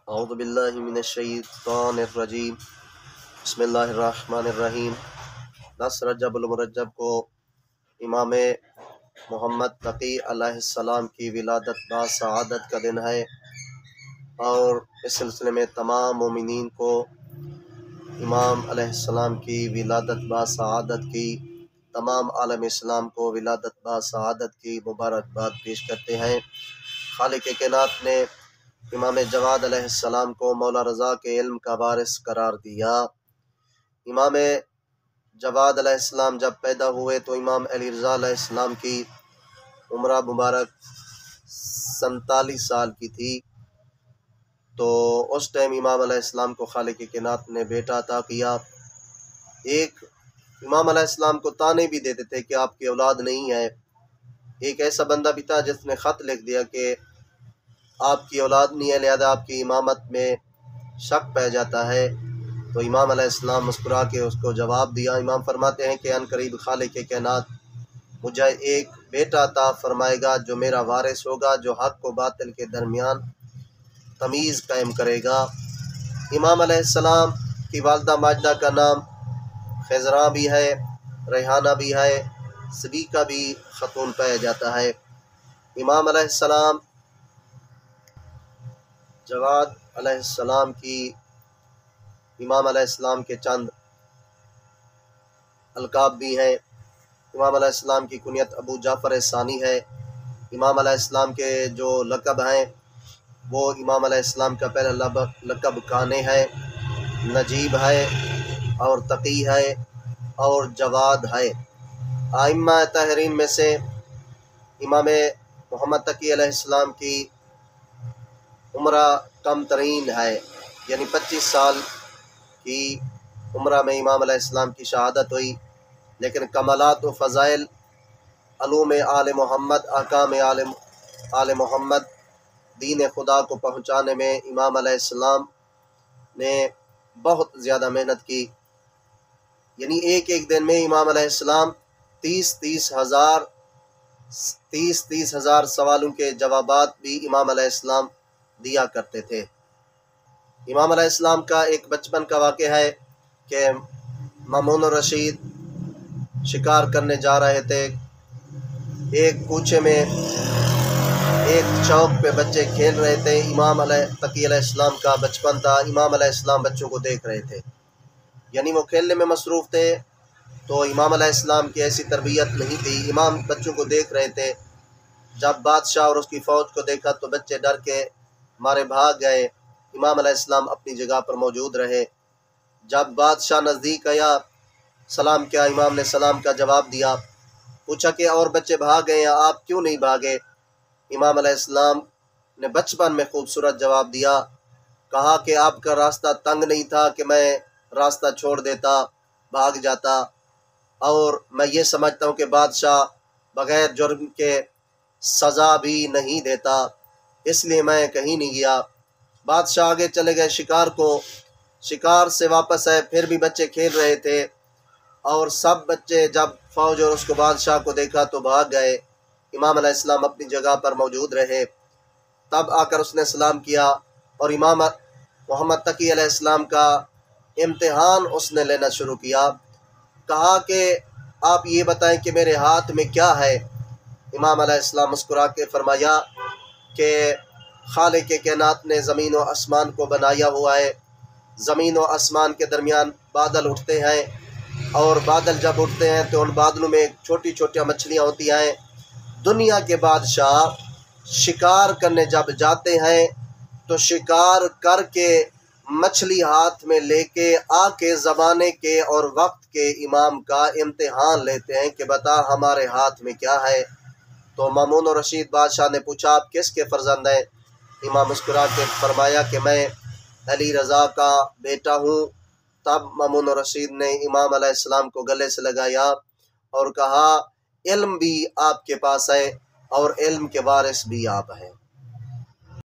اعوذ باللہ من الشیطان الرجیم بسم اللہ الرحمن الرحیم 10 رجب المرجب کو امام محمد تقی علیہ السلام کی ولادت باسعادت کا دن ہے، اور اس سلسلے میں تمام مومنین کو امام علیہ السلام کی ولادت باسعادت کی، تمام عالم اسلام کو ولادت باسعادت کی مبارکباد پیش کرتے ہیں۔ خالق کائنات نے امام جواد علیہ السلام کو مولا رضا کے علم کا وارث قرار دیا۔ امام جواد علیہ السلام جب پیدا ہوئے تو امام علی رضا علیہ السلام کی عمر مبارک 47 سال کی تھی، تو اس ٹائم امام علیہ السلام کو خالق کائنات نے بیٹا عطا کیا۔ ایک امام علیہ السلام کو طعنے بھی دیتے تھے کہ آپ کی اولاد نہیں ہے۔ ایک ایسا بندہ بھی تھا جس نے خط لکھ دیا کہ آپ کی اولاد نہیں ہے، لہذا آپ کی امامت میں شک پہ جاتا ہے۔ تو امام علیہ السلام مسکرا کے اس کو جواب دیا۔ امام فرماتے ہیں کہ ان قریب خالق کائنات مجھے ایک بیٹا عطا فرمائے گا جو میرا وارث ہوگا، جو حق و باطل کے درمیان تمیز قائم کرے گا۔ امام علیہ السلام کی والدہ ماجدہ کا نام خضراء بھی ہے، ریحانہ بھی ہے، صدیقہ بھی خاتون پایا جاتا ہے۔ امام علیہ السلام جواد علیہ السلام کی امام علیہ السلام کے چند القاب بھی ہیں۔ امام علیہ السلام کی کنیت ابو جعفر ثانی ہے۔ امام علیہ السلام کے جو لقب ہیں وہ امام علیہ السلام کا پہلا لقب کانے ہے، نجیب ہے، اور تقی ہے، اور جواد ہے۔ ائمہ طاہرین میں سے امام محمد تقی علیہ السلام کی عمر کم ترین ہے، یعنی 25 سال کی عمر میں امام علیہ السلام کی شہادت ہوئی، لیکن کمالات و فضائل، علوم آل محمد، احکام آل محمد، دین خدا کو پہنچانے میں امام علیہ السلام نے بہت زیادہ محنت کی۔ یعنی ایک دن میں امام علیہ السلام 30 ہزار سوالوں کے جوابات بھی امام علیہ السلام دیا کرتے تھے۔ امام علیہ السلام کا ایک بچپن کا واقعہ ہے کہ مامون الرشید شکار کرنے جا رہے تھے۔ ایک کوچے میں ایک چوک پہ بچے کھیل رہے تھے۔ امام تقی علیہ السلام کا بچپن تھا، امام علیہ السلام بچوں کو دیکھ رہے تھے، یعنی وہ کھیلنے میں مصروف تھے، تو امام علیہ السلام کی ایسی تربیت نہیں تھی۔ امام بچوں کو دیکھ رہے تھے۔ جب بادشاہ اور اس کی فوج کو دیکھا تو بچے ڈر کے مارے بھاگ گئے۔ امام علیہ السلام اپنی جگہ پر موجود رہے۔ جب بادشاہ نزدیک آیا، سلام کیا، امام نے سلام کا جواب دیا۔ پوچھا کہ اور بچے بھاگ گئے ہیں، آپ کیوں نہیں بھاگے؟ امام علیہ السلام نے بچپن میں خوبصورت جواب دیا، کہا کہ آپ کا راستہ تنگ نہیں تھا کہ میں راستہ چھوڑ دیتا، بھاگ جاتا، اور میں یہ سمجھتا ہوں کہ بادشاہ بغیر جرم کے سزا بھی نہیں دیتا، اس لیے میں کہیں نہیں گیا۔ بادشاہ آگے چلے گئے شکار سے واپس آئے، پھر بھی بچے کھیل رہے تھے، اور سب بچے جب فوج اور اس کو بادشاہ کو دیکھا تو بھاگ گئے۔ امام علیہ السلام اپنی جگہ پر موجود رہے۔ تب آ کر اس نے سلام کیا، اور امام محمد تقی علیہ السلام کا امتحان اس نے لینا شروع کیا۔ کہا کہ آپ یہ بتائیں کہ میرے ہاتھ میں کیا ہے؟ امام علیہ السلام مسکرا کے فرمایا کہ خالق کائنات نے زمین و آسمان کو بنایا ہوا ہے۔ زمین و آسمان کے درمیان بادل اٹھتے ہیں، اور بادل جب اٹھتے ہیں تو ان بادلوں میں چھوٹی چھوٹی مچھلیاں ہوتی ہیں۔ دنیا کے بادشاہ شکار کرنے جب جاتے ہیں تو شکار کر کے مچھلی ہاتھ میں لے کے آ کے زمانے کے اور وقت کے امام کا امتحان لیتے ہیں کہ بتا ہمارے ہاتھ میں کیا ہے۔ تو مامون الرشید بادشاہ نے پوچھا آپ کس کے فرزند ہیں؟ امام مسکرا کے فرمایا کہ میں علی رضا کا بیٹا ہوں۔ تب مامون الرشید نے امام علیہ السلام کو گلے سے لگایا اور کہا علم بھی آپ کے پاس ہے، اور علم کے وارث بھی آپ ہیں۔